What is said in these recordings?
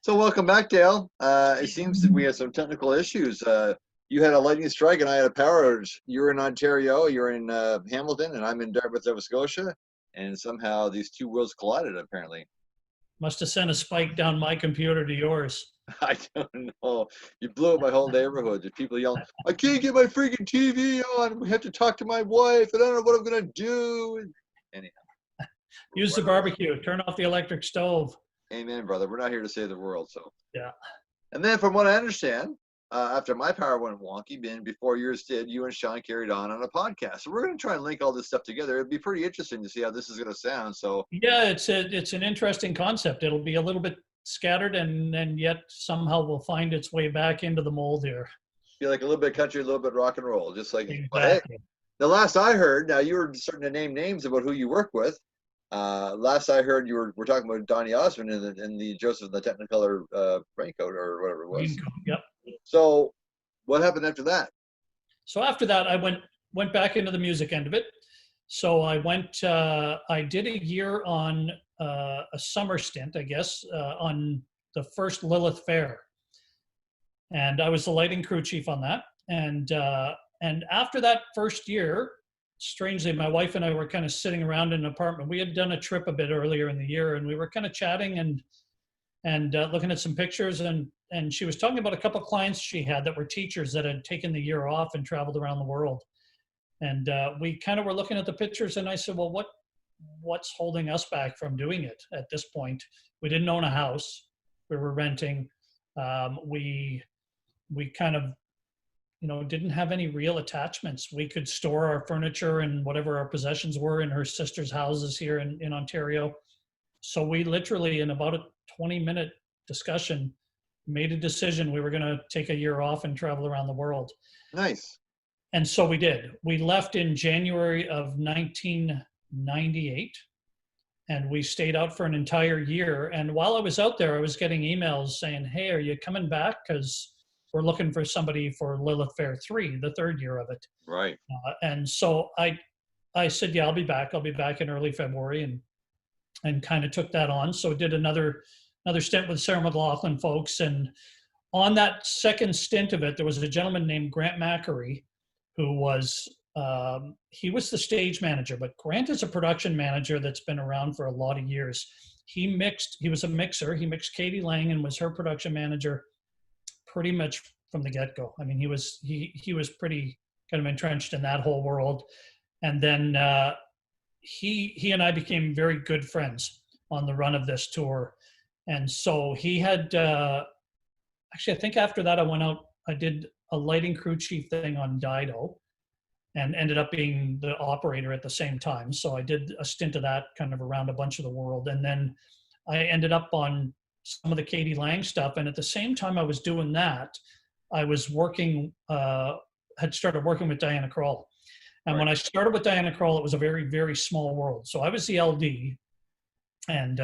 So welcome back, Dale. It seems that we had some technical issues. You had a lightning strike and I had a power outage. You're in Ontario, you're in Hamilton, and I'm in Dartmouth, Nova Scotia. And somehow these two worlds collided, apparently. Must have sent a spike down my computer to yours. I don't know. You blew up my whole neighborhood. There's people yelling, I can't get my freaking TV on. We have to talk to my wife, and I don't know what I'm going to do. Anyhow. Use the barbecue. Turn off the electric stove. Amen, brother. We're not here to save the world, so. Yeah. And then from what I understand, after my power went wonky, before yours did, you and Sean carried on a podcast. So we're going to try and link all this stuff together. It'd be pretty interesting to see how this is going to sound. So yeah, it's an interesting concept. It'll be a little bit scattered, and yet somehow will find its way back into the mold here. Feel like a little bit country, a little bit rock and roll, just like. Exactly. Hey, the last I heard, now you were starting to name names about who you work with. Last I heard, we're talking about Donny Osmond in the Joseph the Technicolor raincoat or whatever it was. Raincoat, yep. So, what happened after that? So after that, I went back into the music end of it. So I went. I did a year on a summer stint, I guess, on the first Lilith Fair, and I was the lighting crew chief on that. And after that first year, strangely, my wife and I were kind of sitting around in an apartment. We had done a trip a bit earlier in the year, and we were kind of chatting and looking at some pictures. And she was talking about a couple of clients she had that were teachers that had taken the year off and traveled around the world. And we kind of were looking at the pictures, and I said, well, what's holding us back from doing it at this point? We didn't own a house. We were renting. We kind of, didn't have any real attachments. We could store our furniture and whatever our possessions were in her sister's houses here in Ontario. So we literally, in about a 20-minute discussion, made a decision we were going to take a year off and travel around the world. Nice. And so we did. We left in January of 1998, and we stayed out for an entire year. And while I was out there, I was getting emails saying, hey, are you coming back? Because we're looking for somebody for Lilith Fair 3, the third year of it. Right. And so I said, yeah, I'll be back. I'll be back in early February, and kind of took that on. So did another stint with Sarah McLaughlin folks. And on that second stint of it, there was a gentleman named Grant Mackery, who was, he was the stage manager, but Grant is a production manager that's been around for a lot of years. He was a mixer. He mixed Katie Lang and was her production manager pretty much from the get-go. I mean, he was pretty kind of entrenched in that whole world. And then he and I became very good friends on the run of this tour. And so he had, actually, I think after that I went out, I did a lighting crew chief thing on Dido and ended up being the operator at the same time. So I did a stint of that kind of around a bunch of the world. And then I ended up on some of the Katie Lang stuff. And at the same time I was doing that, I was had started working with Diana Krall. And when I started with Diana Krall, it was a very, very small world. So I was the LD and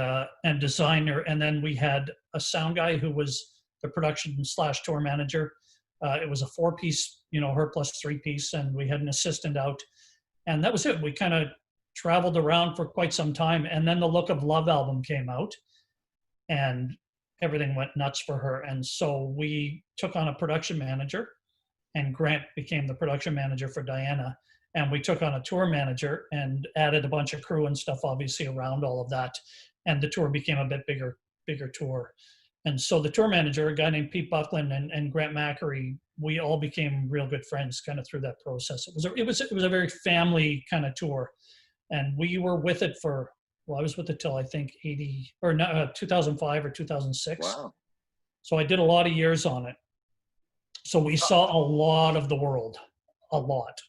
designer. And then we had a sound guy who was the production/tour manager. It was a 4-piece, her plus 3-piece, and we had an assistant out. And that was it. We kind of traveled around for quite some time. And then the Look of Love album came out, and everything went nuts for her. And so we took on a production manager, and Grant became the production manager for Diana. And we took on a tour manager and added a bunch of crew and stuff, obviously, around all of that. And the tour became a bit bigger tour. And so the tour manager, a guy named Pete Buckland and Grant Mackery, we all became real good friends kind of through that process. It was a very family kind of tour. And we were with it for, I was with it till I think 2005 or 2006. Wow. So I did a lot of years on it. So we saw a lot of the world, a lot.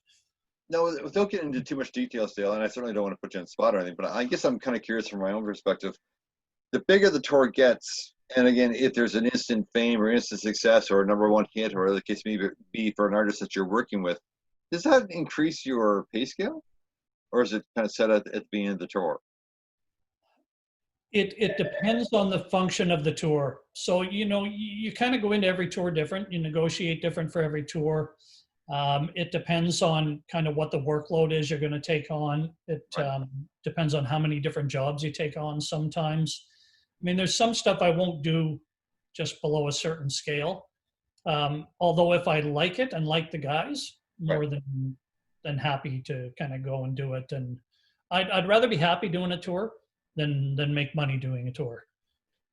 Now, without getting into too much detail, Dale, and I certainly don't want to put you on the spot or anything, but I guess I'm kind of curious from my own perspective. The bigger the tour gets, and again, if there's an instant fame or instant success or a #1 hit or whatever the case may be for an artist that you're working with, does that increase your pay scale? Or is it kind of set at the beginning of the tour? It depends on the function of the tour. So, you kind of go into every tour different. You negotiate different for every tour. It depends on kind of what the workload is you're going to take on. It depends on how many different jobs you take on sometimes. I mean, there's some stuff I won't do just below a certain scale. Although if I like it and like the guys, more than happy to kind of go and do it. And I'd rather be happy doing a tour than make money doing a tour.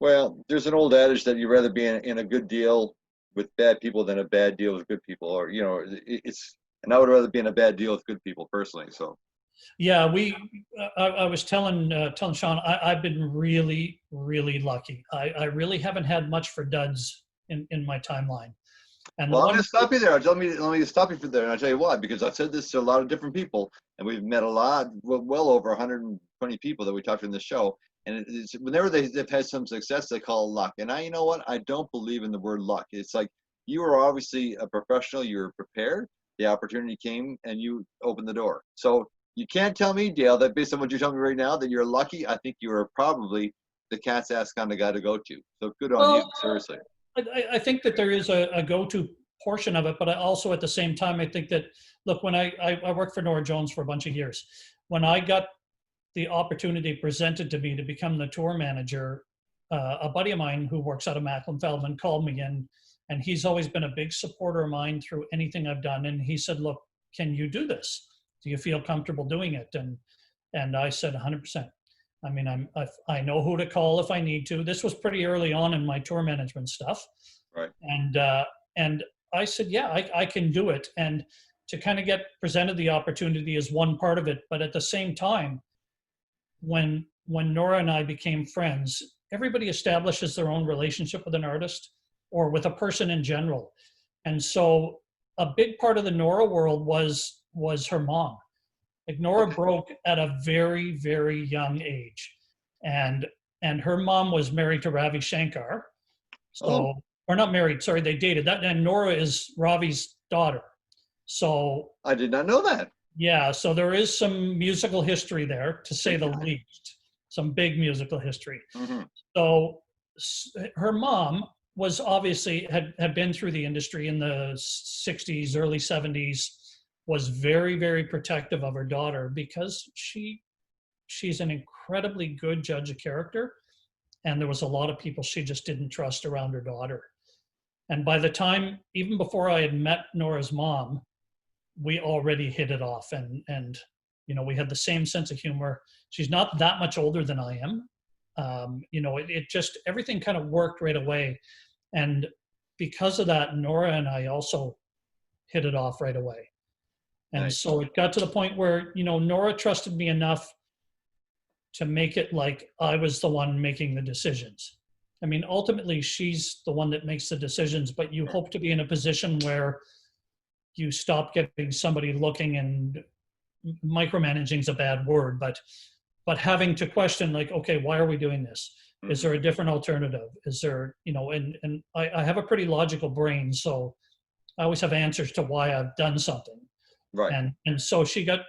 Well, there's an old adage that you'd rather be in a good deal with bad people than a bad deal with good people, or and I would rather be in a bad deal with good people personally. So yeah, I was telling Sean, I've been really, really lucky. I really haven't had much for duds in my timeline. And well, I'm going to stop you there. Let me stop you for there, and I'll tell you why. Because I've said this to a lot of different people, and we've met well over 120 people that we talked to in the show. And it's, whenever they've had some success, they call it luck. And you know what? I don't believe in the word luck. It's like you were obviously a professional. You were prepared. The opportunity came, and you opened the door. So you can't tell me, Dale, that based on what you're telling me right now, that you're lucky. I think you are probably the cat's ass kind of guy to go to. So good on you, seriously. I think that there is a go-to portion of it, but I also at the same time, I think that, look, when I worked for Nora Jones for a bunch of years, when I got the opportunity presented to me to become the tour manager, a buddy of mine who works out of Macklin Feldman called me in, and he's always been a big supporter of mine through anything I've done. And he said, look, can you do this? Do you feel comfortable doing it? And I said, 100%. I mean, I know who to call if I need to. This was pretty early on in my tour management stuff. Right. And I said, yeah, I can do it. And to kind of get presented the opportunity is one part of it. But at the same time, when Nora and I became friends, everybody establishes their own relationship with an artist or with a person in general. And so a big part of the Nora world was her mom. Like Nora broke at a very, very young age. And her mom was married to Ravi Shankar. So, or not married, sorry, they dated. That, and Nora is Ravi's daughter. So I did not know that. Yeah, so there is some musical history there, to say the least. Some big musical history. Mm-hmm. So her mom was obviously had been through the industry in the 60s, early 70s, was very, very protective of her daughter because she's an incredibly good judge of character. And there was a lot of people she just didn't trust around her daughter. And by the time, even before I had met Nora's mom, we already hit it off. And we had the same sense of humor. She's not that much older than I am. It just, everything kind of worked right away. And because of that, Nora and I also hit it off right away. And nice. So it got to the point where, Nora trusted me enough to make it like I was the one making the decisions. I mean, ultimately, she's the one that makes the decisions, but you hope to be in a position where you stop getting somebody looking, and micromanaging is a bad word, but having to question, like, okay, why are we doing this? Mm-hmm. Is there a different alternative? Is there, and I have a pretty logical brain, so I always have answers to why I've done something. Right. And so she got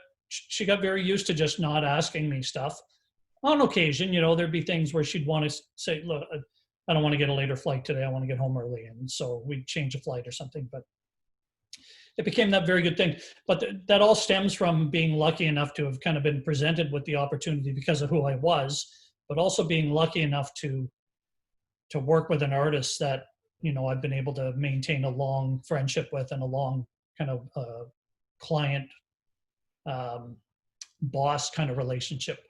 very used to just not asking me stuff. On occasion, there'd be things where she'd want to say, look, I don't want to get a later flight today. I want to get home early. And so we'd change a flight or something, but it became that very good thing. But that all stems from being lucky enough to have kind of been presented with the opportunity because of who I was, but also being lucky enough to work with an artist that, I've been able to maintain a long friendship with and a long kind of client boss kind of relationship with.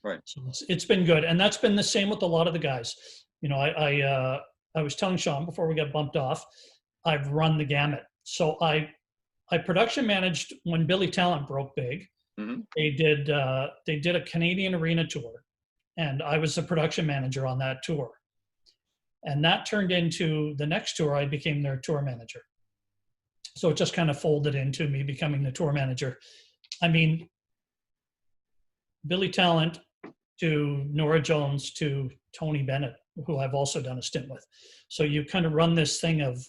Right. So it's been good. And that's been the same with a lot of the guys. I was telling Sean before we got bumped off, I've run the gamut. So I production managed when Billy Talent broke big. Mm-hmm. They did a Canadian arena tour, and I was the production manager on that tour. And that turned into the next tour, I became their tour manager. So it just kind of folded into me becoming the tour manager. I mean, Billy Talent to Nora Jones to Tony Bennett, who I've also done a stint with. So you kind of run this thing of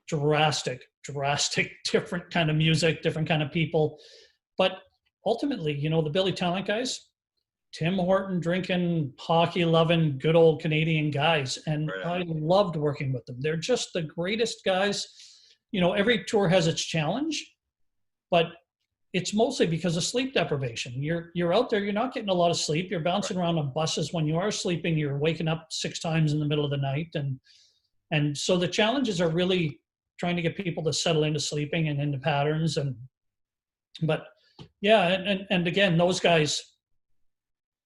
drastic, different kind of music, different kind of people. But ultimately, the Billy Talent guys, Tim Horton drinking, hockey loving, good old Canadian guys. And right. I loved working with them. They're just the greatest guys. Every tour has its challenge, but it's mostly because of sleep deprivation. You're out there, you're not getting a lot of sleep. You're bouncing Right. around on buses. When you are sleeping, you're waking up 6 times in the middle of the night. And so the challenges are really trying to get people to settle into sleeping and into patterns. But yeah, and again, those guys,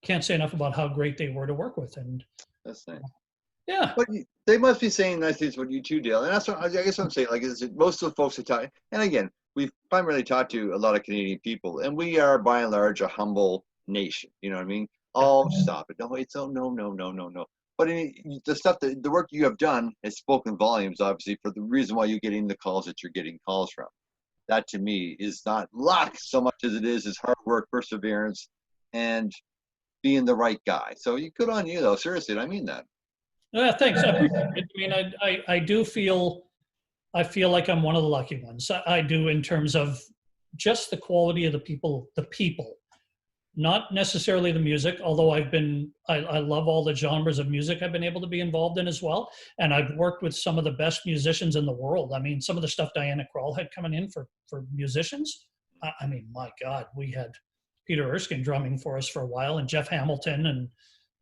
can't say enough about how great they were to work with. And That's nice. yeah, But they must be saying nice things about you too, Dale. And that's what I guess what I'm saying. Like, is it most of the folks that talk, and again, we've primarily talked to a lot of Canadian people, and we are by and large a humble nation. You know what I mean? Oh, stop it! No, it's no. But the stuff that the work you have done has spoken volumes, obviously, for the reason why you're getting the calls that you're getting calls from. That to me is not luck so much as it is hard work, perseverance, and being the right guy. So you good on you though. Seriously, and I mean that. yeah, thanks. I appreciate it. I mean, I do feel, I feel like I'm one of the lucky ones. I do, in terms of just the quality of the people, not necessarily the music, although I love all the genres of music I've been able to be involved in as well. And I've worked with some of the best musicians in the world. I mean, some of the stuff Diana Krall had coming in for musicians. I mean, my God, we had Peter Erskine drumming for us for a while, and Jeff Hamilton and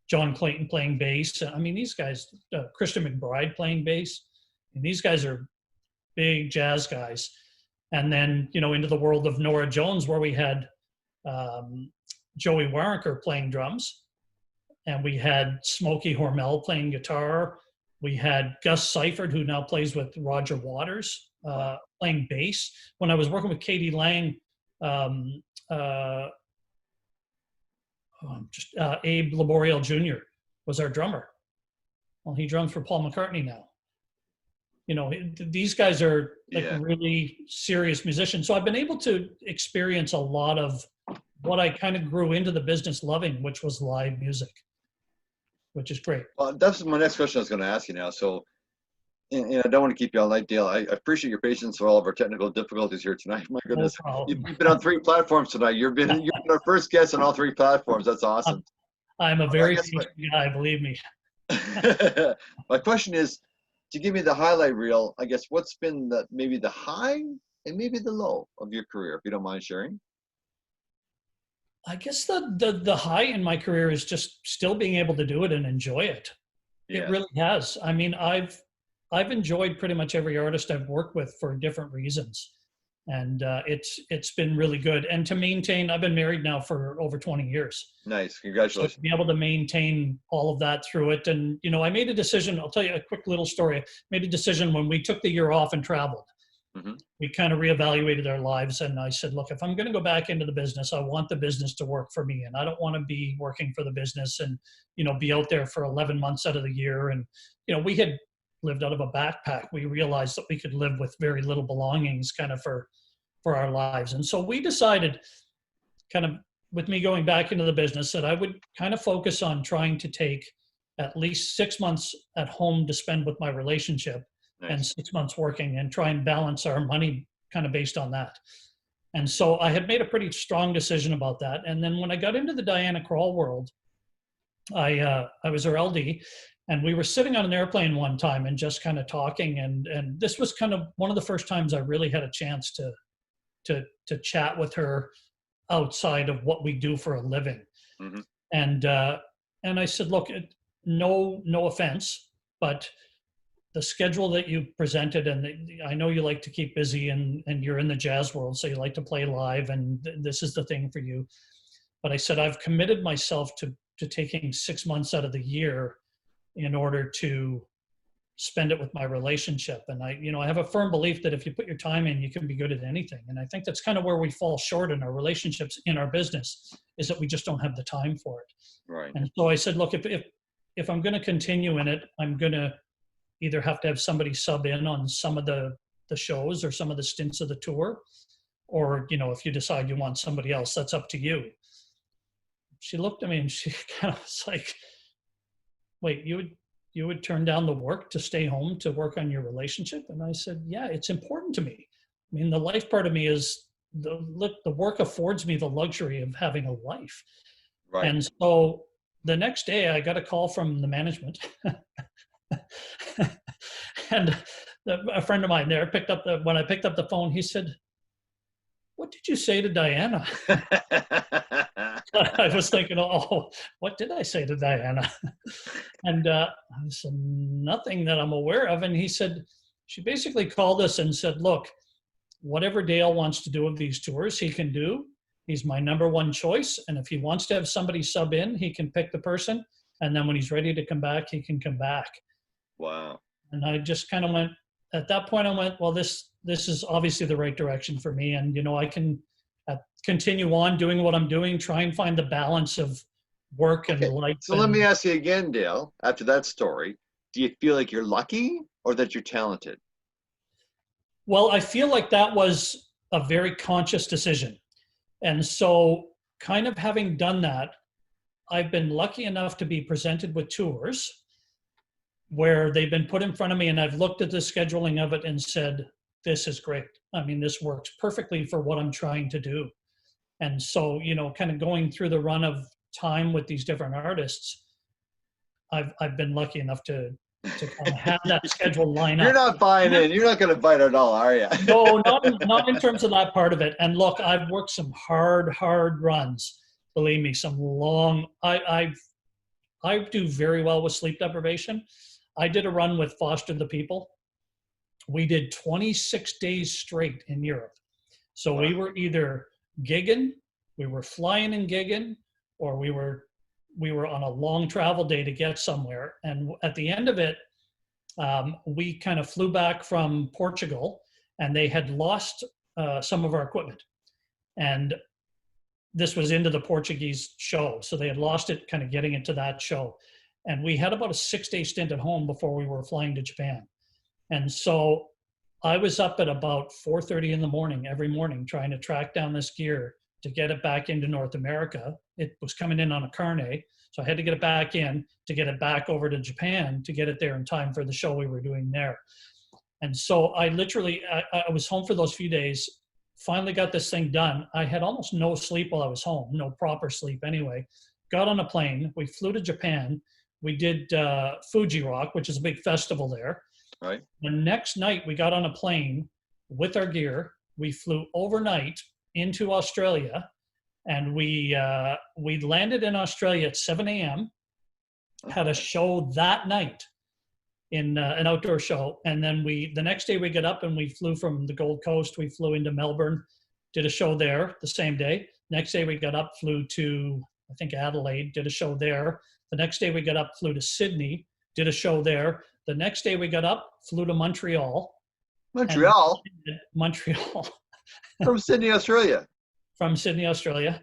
John Clayton playing bass. I mean, these guys, Christian McBride playing bass. And these guys are big jazz guys. And then, into the world of Nora Jones, where we had Joey Waronker playing drums, and we had Smokey Hormel playing guitar. We had Gus Seifert, who now plays with Roger Waters, playing bass. When I was working with Katie Lang, Abe Laboriel Jr. was our drummer. Well, he drums for Paul McCartney now. These guys are like really serious musicians. So I've been able to experience a lot of what I kind of grew into the business loving, which was live music, which is great. Well, that's my next question I was going to ask you now. So, and I don't want to keep you all night, Dale. I appreciate your patience for all of our technical difficulties here tonight. My goodness, you've been on 3 platforms tonight. You've been our first guest on all 3 platforms. That's awesome. I'm a very patient guy, believe me. My question is, to give me the highlight reel, I guess, what's been maybe the high and maybe the low of your career, if you don't mind sharing? I guess the high in my career is just still being able to do it and enjoy it. Yeah. It really has. I mean, I've enjoyed pretty much every artist I've worked with for different reasons, and it's been really good. And to maintain, I've been married now for over 20 years. Nice, congratulations. So to be able to maintain all of that through it, and I made a decision. I'll tell you a quick little story. I made a decision when we took the year off and traveled. Mm-hmm. We kind of reevaluated our lives, and I said, look, if I'm going to go back into the business, I want the business to work for me, and I don't want to be working for the business and be out there for 11 months out of the year. And we had lived out of a backpack. We realized that we could live with very little belongings kind of for our lives. And so we decided, kind of with me going back into the business, that I would kind of focus on trying to take at least 6 months at home to spend with my relationship. Nice. And 6 months working, and try and balance our money kind of based on that. And so I had made a pretty strong decision about that. And then when I got into the Diana Krall world, I was her LD, and we were sitting on an airplane one time and just kind of talking. And this was kind of one of the first times I really had a chance to chat with her outside of what we do for a living. Mm-hmm. And I said, look, no offense, but the schedule that you presented, and I know you like to keep busy, and you're in the jazz world, so you like to play live, and this is the thing for you. But I said, I've committed myself to taking 6 months out of the year in order to spend it with my relationship. And I have a firm belief that if you put your time in, you can be good at anything. And I think that's kind of where we fall short in our relationships, in our business, is that we just don't have the time for it. Right. And so I said, look, if I'm going to continue in it, I'm going to either have to have somebody sub in on some of the shows or some of the stints of the tour, or, if you decide you want somebody else, that's up to you. She looked at me and she kind of was like, wait, you would turn down the work to stay home to work on your relationship? And I said, yeah, it's important to me. I mean, the life part of me is the work affords me the luxury of having a life. Right. And so the next day I got a call from the management and a friend of mine there when I picked up the phone, he said, what did you say to Diana? I was thinking, oh, what did I say to Diana? And I said, nothing that I'm aware of. And he said, she basically called us and said, look, whatever Dale wants to do with these tours, he can do. He's my number one choice. And if he wants to have somebody sub in, he can pick the person. And then when he's ready to come back, he can come back. Wow. And I just kind of went, at that point, I went, well, this is obviously the right direction for me. And, I can continue on doing what I'm doing, try and find the balance of work and life. So let me ask you again, Dale, after that story, do you feel like you're lucky or that you're talented? Well, I feel like that was a very conscious decision. And so kind of having done that, I've been lucky enough to be presented with tours where they've been put in front of me and I've looked at the scheduling of it and said, this is great. I mean, this works perfectly for what I'm trying to do. And so, kind of going through the run of time with these different artists, I've been lucky enough to kind of have that schedule line up. You're not buying in. You're not going to bite at all, are you? No, not in terms of that part of it. And look, I've worked some hard runs. Believe me, some long. I do very well with sleep deprivation. I did a run with Foster the People. We did 26 days straight in Europe. So Wow. We were either gigging, we were flying and gigging, or we were on a long travel day to get somewhere. And at the end of it, we kind of flew back from Portugal and they had lost some of our equipment. And this was into the Portuguese show. So they had lost it kind of getting into that show. And we had about a 6-day stint at home before we were flying to Japan. And so I was up at about 4:30 in the morning every morning trying to track down this gear to get it back into North America. It was coming in on a carnet. So I had to get it back in to get it back over to Japan to get it there in time for the show we were doing there. And so I was home for those few days, finally got this thing done. I had almost no sleep while I was home, no proper sleep anyway. Got on a plane, we flew to Japan. We did Fuji Rock, which is a big festival there. Right. The next night we got on a plane with our gear. We flew overnight into Australia and we landed in Australia at 7 a.m., had a show that night in an outdoor show. And then the next day we got up and we flew from the Gold Coast. We flew into Melbourne, did a show there the same day. Next day we got up, flew to, I think, Adelaide, did a show there. The next day we got up, flew to Sydney, did a show there. The next day we got up, flew to Montreal. Montreal? Montreal. From Sydney, Australia. From Sydney, Australia.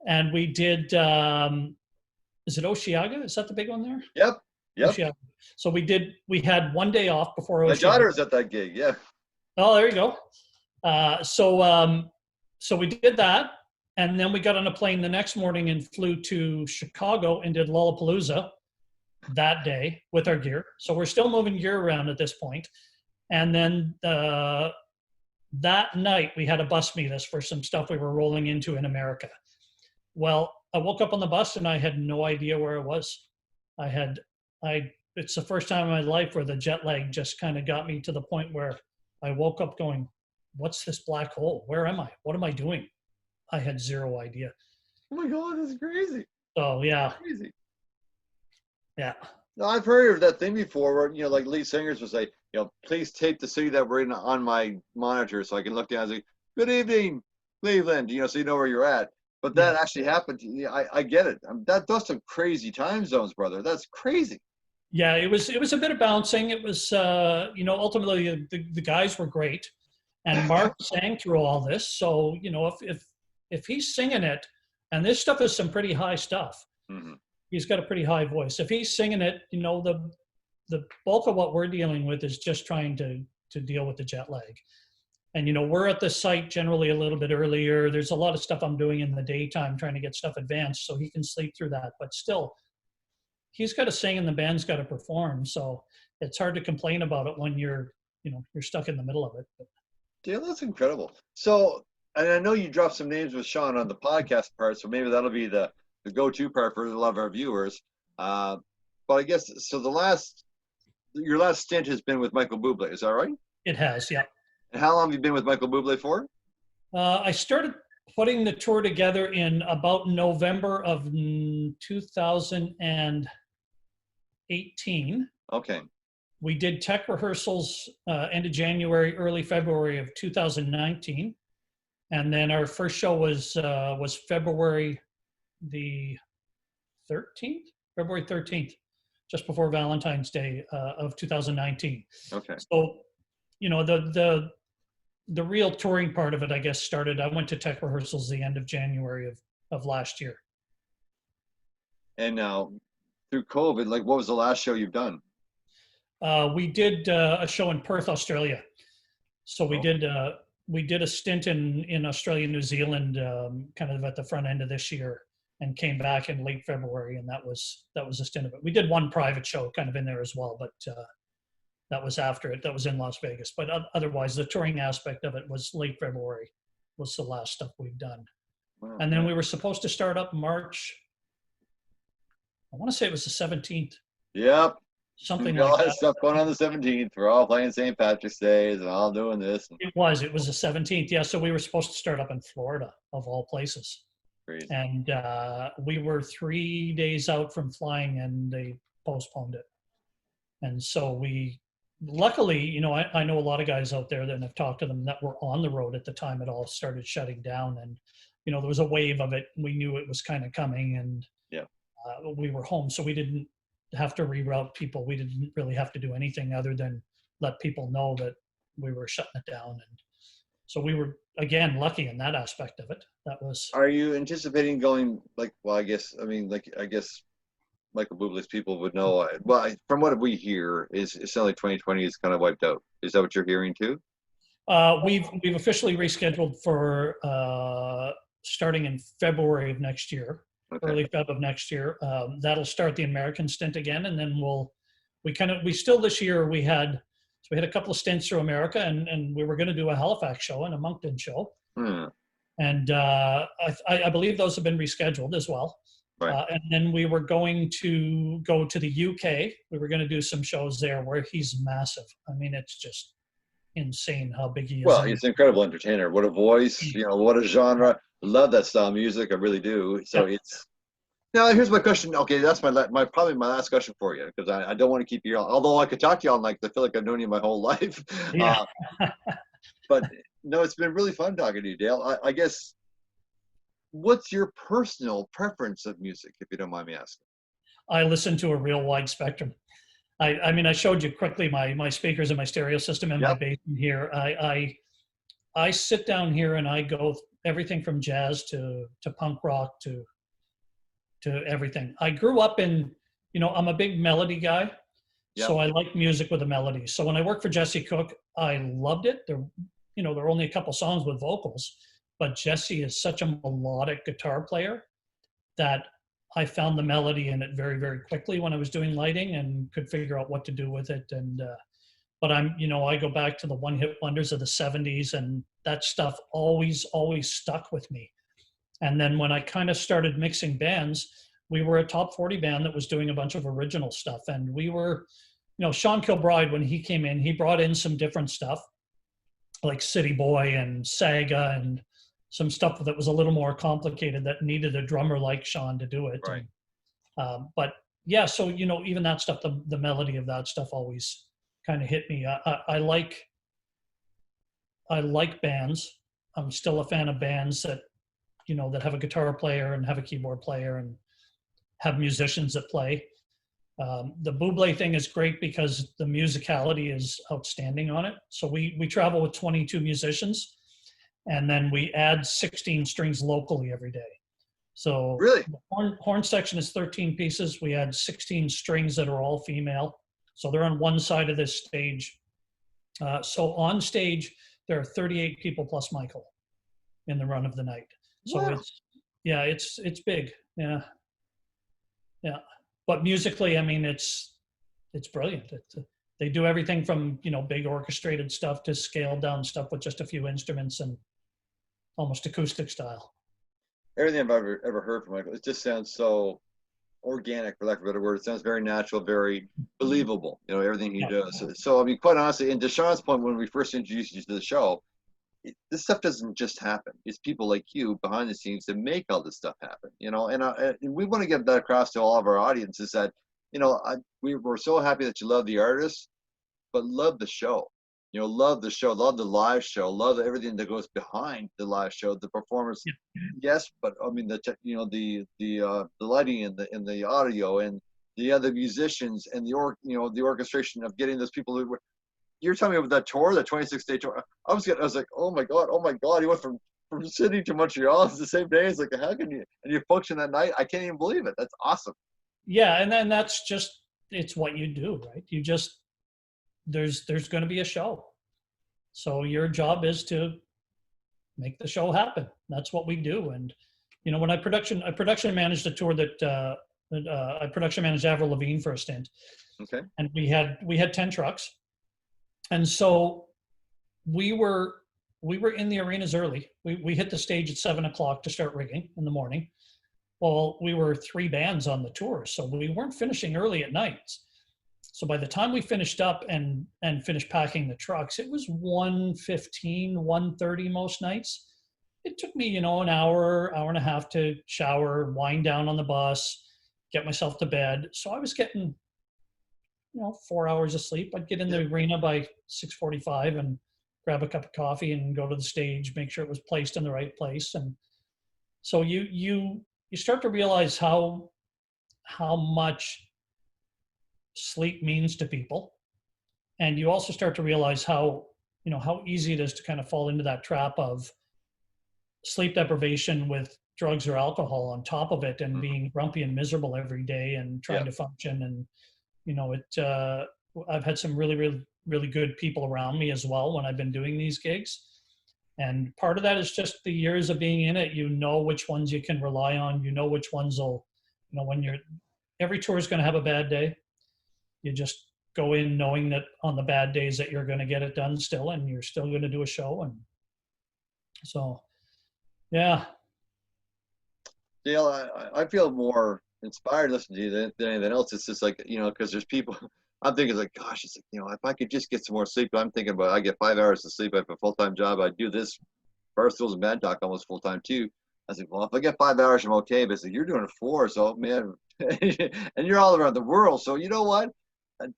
And we did, is it Osheaga? Is that the big one there? Yep. Osheaga. So we had one day off before Osheaga. My daughter was at that gig, yeah. Oh, there you go. So we did that. And then we got on a plane the next morning and flew to Chicago and did Lollapalooza that day with our gear. So we're still moving gear around at this point. And then that night we had a bus meet us for some stuff we were rolling into in America. Well, I woke up on the bus and I had no idea where I was. It's the first time in my life where the jet lag just kind of got me to the point where I woke up going, what's this black hole? Where am I? What am I doing? I had zero idea. Oh my God, that's crazy. So yeah. That's crazy. Yeah. No, I've heard of that thing before where, like lead singers will say, please tape the city that we're in on my monitor so I can look down and say, good evening, Cleveland, so you know where you're at. But that actually happened. I get it. Those some crazy time zones, brother. That's crazy. Yeah, it was a bit of bouncing. It was, ultimately the guys were great. And Mark sang through all this. So, if he's singing it, and this stuff is some pretty high stuff. Mm-hmm. He's got a pretty high voice. If he's singing it, the bulk of what we're dealing with is just trying to deal with the jet lag. And, we're at the site generally a little bit earlier. There's a lot of stuff I'm doing in the daytime trying to get stuff advanced so he can sleep through that. But still, he's got to sing and the band's got to perform. So it's hard to complain about it when you're stuck in the middle of it. But. Yeah, that's incredible. So, and I know you dropped some names with Sean on the podcast part, so maybe that'll be the go-to part for a lot of our viewers. But I guess, so your last stint has been with Michael Bublé, is that right? It has, yeah. And how long have you been with Michael Bublé for? I started putting the tour together in about November of 2018. Okay. We did tech rehearsals end of January, early February of 2019, and then our first show was February the 13th, February 13th, just before Valentine's Day of 2019. Okay. So, you know, the real touring part of it, I guess, started. I went to tech rehearsals the end of January of last year. And now, through COVID, like, what was the last show you've done? We did a show in Perth, Australia. So we did a stint in Australia, New Zealand, kind of at the front end of this year, and came back in late February, and that was a stint of it. We did one private show kind of in there as well, but that was after it. That was in Las Vegas. But otherwise, the touring aspect of it was late February was the last stuff we've done. Wow. And then we were supposed to start up March. I want to say it was the 17th. Yep. Something We got like all that that. stuff going on the 17th. We're all playing St. Patrick's Days and all doing this. It was the 17th. Yeah. So we were supposed to start up in Florida, of all places. Crazy. And we were 3 days out from flying, and they postponed it. And so we, luckily, you know, I know a lot of guys out there that have talked to them that were on the road at the time it all started shutting down. And, you know, there was a wave of it. We knew it was kind of coming, and we were home. So we didn't have to reroute people. We didn't really have to do anything other than let people know that we were shutting it down. And so we were, again, lucky in that aspect of it. That was. Are you anticipating going, like, well, I guess Michael Bublé's people would know. Well, from what we hear, it sounds like 2020 is kind of wiped out. Is that what you're hearing too? We've officially rescheduled for starting in February of next year, early Feb of next year. That'll start the American stint again, and then we still this year we had a couple of stints through America, and we were going to do a Halifax show and a Moncton show, and I believe those have been rescheduled as well. Right. And then we were going to go to the UK. We were going to do some shows there where he's massive. I mean, it's just insane how big he is. Well, he's an incredible entertainer. What a voice, you know, what a genre. Love that style of music. I really do. So it's, now here's my question. Okay, that's probably my last question for you, because I don't want to keep you on, although I could talk to you all night, because I feel like I've known you my whole life. Yeah. But no, it's been really fun talking to you, Dale. I guess, what's your personal preference of music, if you don't mind me asking? I listen to a real wide spectrum. I mean, I showed you quickly my speakers and my stereo system and my bass in here. I sit down here and I go everything from jazz to punk rock to everything. I grew up in, you know, I'm a big melody guy, so I like music with a melody. So when I worked for Jesse Cook, I loved it. There were only a couple songs with vocals, but Jesse is such a melodic guitar player that I found the melody in it very, very quickly when I was doing lighting, and could figure out what to do with it. And but I go back to the one-hit wonders of the 70s, and that stuff always stuck with me. And then when I kind of started mixing bands, we were a top 40 band that was doing a bunch of original stuff. And we were, you know, Sean Kilbride, when he came in, he brought in some different stuff like City Boy and Saga and some stuff that was a little more complicated that needed a drummer like Sean to do it. Right. And, but yeah, so, you know, even that stuff, the melody of that stuff always kind of hit me. I like bands. I'm still a fan of bands that, you know, that have a guitar player and have a keyboard player and have musicians that play. The Bublé thing is great because the musicality is outstanding on it. So we travel with 22 musicians, and then we add 16 strings locally every day. So really, the horn section is 13 pieces. We add 16 strings that are all female. So they're on one side of this stage. So on stage, there are 38 people plus Michael in the run of the night. So it's big. Yeah. But musically, I mean, it's brilliant. They do everything from, you know, big orchestrated stuff to scaled down stuff with just a few instruments and almost acoustic style. Everything I've ever heard from Michael, it just sounds so organic, for lack of a better word. It sounds very natural, very believable, you know, everything he does. So I mean, quite honestly, and to Sean's point, when we first introduced you to the show, this stuff doesn't just happen. It's people like you behind the scenes that make all this stuff happen, and we want to get that across to all of our audiences that, we're so happy that you love the artists, but love the show. Love the show, love the live show, love everything that goes behind the live show, the performance. Yeah. Yes, but I mean the lighting and the audio and the other musicians and the orchestration of getting those people who were. You're telling me about that tour, the 26-day tour. I was like, oh my god, he went from Sydney to Montreal the same day. It's like, how can you? And you function that night? I can't even believe it. That's awesome. Yeah, and then that's just, it's what you do, right? You just, there's going to be a show, so your job is to make the show happen. That's what we do. And when I production managed a tour that I production managed Avril Lavigne for a stint. Okay. And we had 10 trucks, and so we were in the arenas early. We hit the stage at 7:00 to start rigging in the morning. Well, we were 3 bands on the tour, so we weren't finishing early at nights. So by the time we finished up and finished packing the trucks, it was 1:15, 1:30 most nights. It took me, an hour and a half to shower, wind down on the bus, get myself to bed. So I was getting, 4 hours of sleep. I'd get in the arena by 6:45 and grab a cup of coffee and go to the stage, make sure it was placed in the right place. And so you start to realize how much sleep means to people. And you also start to realize how easy it is to kind of fall into that trap of sleep deprivation with drugs or alcohol on top of it, and being grumpy and miserable every day and trying to function. And, I've had some really, really, really good people around me as well when I've been doing these gigs. And part of that is just the years of being in it. Which ones you can rely on, which ones will, every tour is going to have a bad day. You just go in knowing that on the bad days that you're going to get it done still, and you're still going to do a show. And so, yeah. Dale, I feel more inspired listening to you than anything else. It's just like, because there's people, I'm thinking like, gosh, it's like, if I could just get some more sleep. I'm thinking about, I get 5 hours of sleep. I have a full-time job. I do this Barstools and Bandtalk almost full-time too. I was like, well, if I get 5 hours, I'm okay. But it's like, you're doing 4, so man, and you're all around the world. So you know what?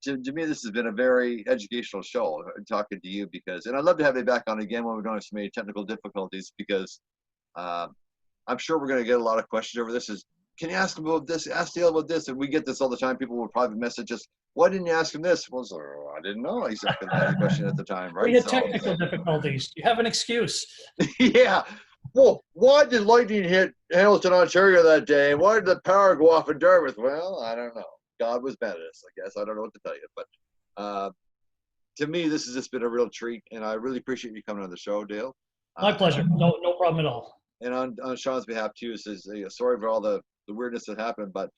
To me, this has been a very educational show, talking to you, and I'd love to have you back on again when we don't have so many technical difficulties, because I'm sure we're going to get a lot of questions over this. Can you ask him about this? Ask Dale about this. And we get this all the time. People will probably message us, why didn't you ask him this? Well, I didn't know exactly that question at the time, right? We had technical difficulties. You have an excuse. Yeah. Well, why did lightning hit Hamilton, Ontario that day? Why did the power go off in Dartmouth? Well, I don't know. God was mad at us, I guess. I don't know what to tell you. But to me, this has just been a real treat, and I really appreciate you coming on the show, Dale. My pleasure. No problem at all. And on Sean's behalf too, says sorry for all the weirdness that happened, but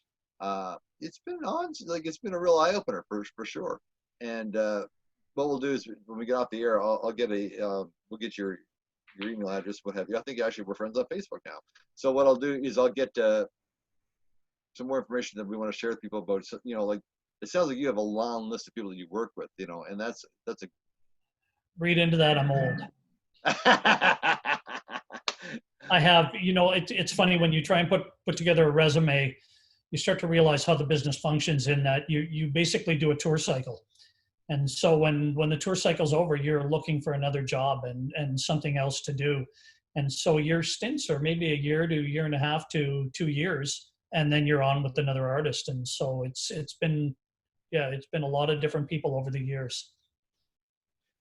it's been a real eye opener for sure. And what we'll do is when we get off the air, I'll get we'll get your email address, what have you. I think actually we're friends on Facebook now. So what I'll do is I'll get some more information that we want to share with people about. So, like, it sounds like you have a long list of people that you work with, and that's a. Read into that. I'm old. I have, it's funny when you try and put together a resume, you start to realize how the business functions, in that you basically do a tour cycle. And so when the tour cycle's over, you're looking for another job and something else to do. And so your stints are maybe a year to a year and a half to 2 years, and then you're on with another artist. And so it's been a lot of different people over the years.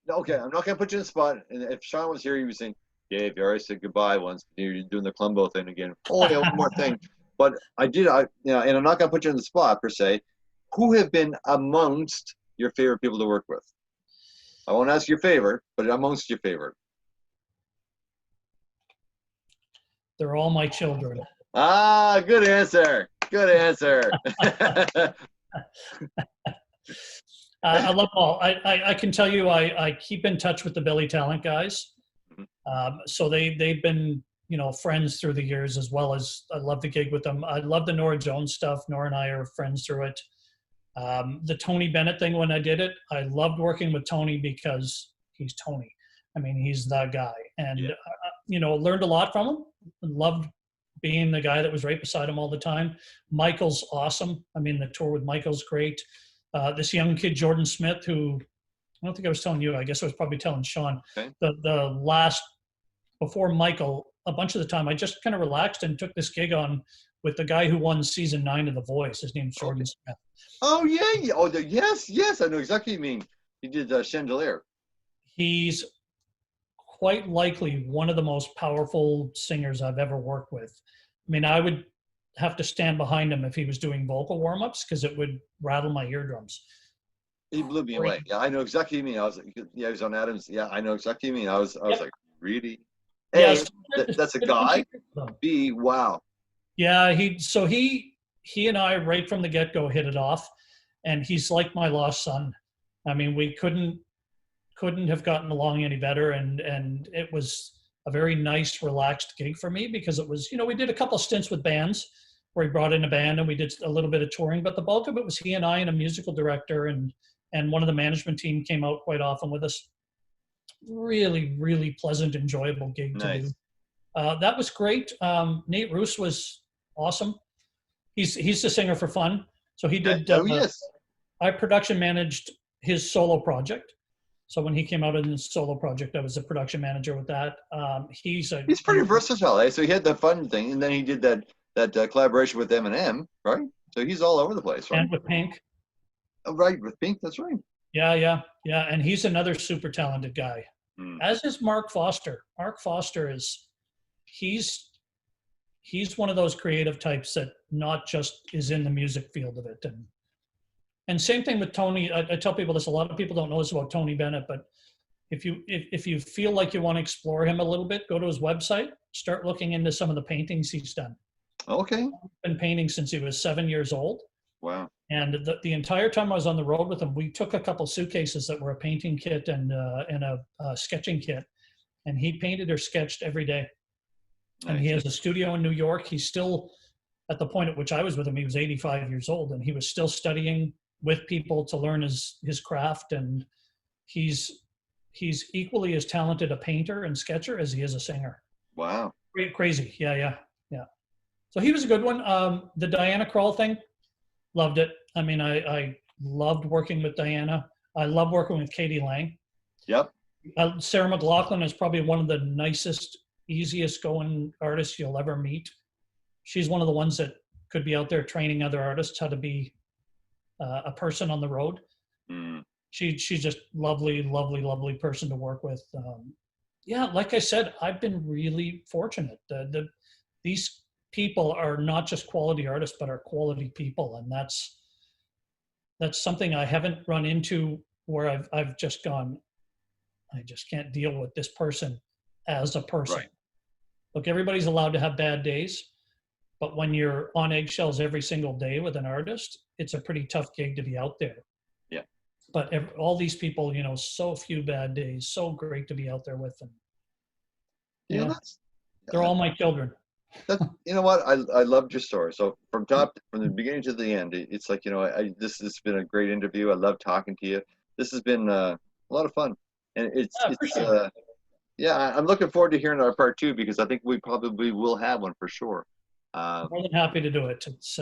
Okay, I'm not gonna put you in the spot. And if Sean was here, he was saying, Dave, you already said goodbye once. You're doing the Columbo thing again. Oh, yeah, one more thing. But and I'm not gonna put you in the spot per se. Who have been amongst your favorite people to work with? I won't ask your favorite, but amongst your favorite. They're all my children. Ah, good answer. Good answer. I love them all. I can tell you, I keep in touch with the Billy Talent guys. So they've been, friends through the years, as well as I love the gig with them. I love the Nora Jones stuff. Nora and I are friends through it. The Tony Bennett thing, when I did it, I loved working with Tony because he's Tony. I mean, he's the guy. And, Yeah. Learned a lot from him. Loved being the guy that was right beside him all the time. Michael's awesome. I mean, the tour with Michael's great. This young kid, Jordan Smith, who I don't think I was telling you, I guess I was probably telling Sean, Okay. the last, before Michael, a bunch of the time, I just kind of relaxed and took this gig on with the guy who won season 9 of The Voice. His name's Jordan Smith. Oh yeah, yeah. Oh yes, I know exactly what you mean. He did Chandelier. He's quite likely one of the most powerful singers I've ever worked with. I mean, I would have to stand behind him if he was doing vocal warm-ups because it would rattle my eardrums. He blew me away. Yeah, I know exactly what you mean. I was like, yeah, he was on Adams. Yeah, I know exactly what you mean. I was like, really? A, Yes. that's a guy. B, wow. Yeah, he and I right from the get-go hit it off, and he's like my lost son. I mean, we couldn't have gotten along any better, and it was a very nice, relaxed gig for me because it was, we did a couple stints with bands where he brought in a band and we did a little bit of touring, but the bulk of it was he and I and a musical director and one of the management team came out quite often with us. Really, really pleasant, enjoyable gig to do. That was great. Nate Roos was awesome. He's the singer for fun. So he did. Yes. I production managed his solo project. So when he came out in his solo project, I was a production manager with that. He's pretty versatile, eh? So he had the fun thing, and then he did that collaboration with Eminem, right? So he's all over the place, right? And with Pink. Oh, right, with Pink, that's right. Yeah. And he's another super talented guy. Mm. As is Mark Foster. Mark Foster he's one of those creative types that not just is in the music field of it. And same thing with Tony. I tell people this, a lot of people don't know this about Tony Bennett, but if you feel like you want to explore him a little bit, go to his website, start looking into some of the paintings he's done. Okay. He's been painting since he was 7 years old. Wow. And the entire time I was on the road with him, we took a couple suitcases that were a painting kit and a sketching kit, and he painted or sketched every day. Nice. And he has a studio in New York. He's still, at the point at which I was with him, he was 85 years old, and he was still studying with people to learn his craft. And he's equally as talented a painter and sketcher as he is a singer. Wow. Crazy. Yeah. So he was a good one. The Diana Krall thing, loved it. I mean, I loved working with Diana. I love working with Katie Lang. Yep. Sarah McLachlan is probably one of the nicest, easiest going artists you'll ever meet. She's one of the ones that could be out there training other artists how to be a person on the road. Mm. She's just lovely person to work with. Yeah, like I said, I've been really fortunate. These people are not just quality artists, but are quality people, and that's something I haven't run into where I've just gone, I just can't deal with this person as a person. Right. Look, everybody's allowed to have bad days, but when you're on eggshells every single day with an artist, it's a pretty tough gig to be out there. Yeah. But all these people, so few bad days, so great to be out there with them. Yeah, they're all my children. You know what? I loved your story. So from the beginning to the end, it's like, this has been a great interview. I love talking to you. This has been a lot of fun, and I'm looking forward to hearing our part 2 because I think we probably will have one for sure. More than happy to do it. It's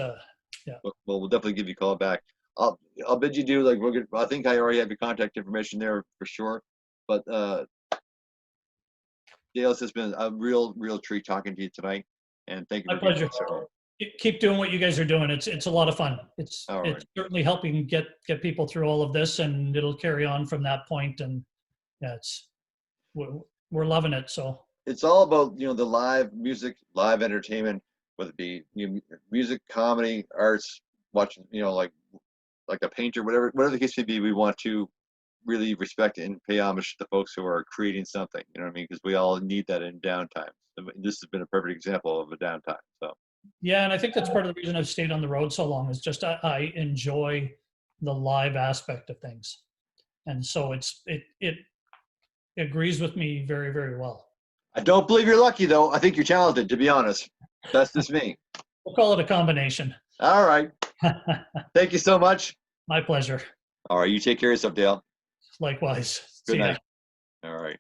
yeah. Well, we'll definitely give you a call back. I'll bid you do. I think I already have your contact information there for sure. But Dale, it's been a real treat talking to you tonight, and thank you. My pleasure. Keep doing what you guys are doing. It's a lot of fun. It's certainly helping get people through all of this, and it'll carry on from that point. And yeah, we're loving it. So it's all about the live music, live entertainment, whether it be music, comedy, arts, watching like a painter, whatever the case may be. We want to really respect and pay homage to the folks who are creating something. You know what I mean? Because we all need that in downtime. This has been a perfect example of a downtime. So. Yeah, and I think that's part of the reason I've stayed on the road so long is just I enjoy the live aspect of things, and so it agrees with me very, very well. I don't believe you're lucky though. I think you're talented, to be honest. That's just me. We'll call it a combination. All right. Thank you so much. My pleasure. All right, you take care of yourself, Dale. Likewise. Good night. All right.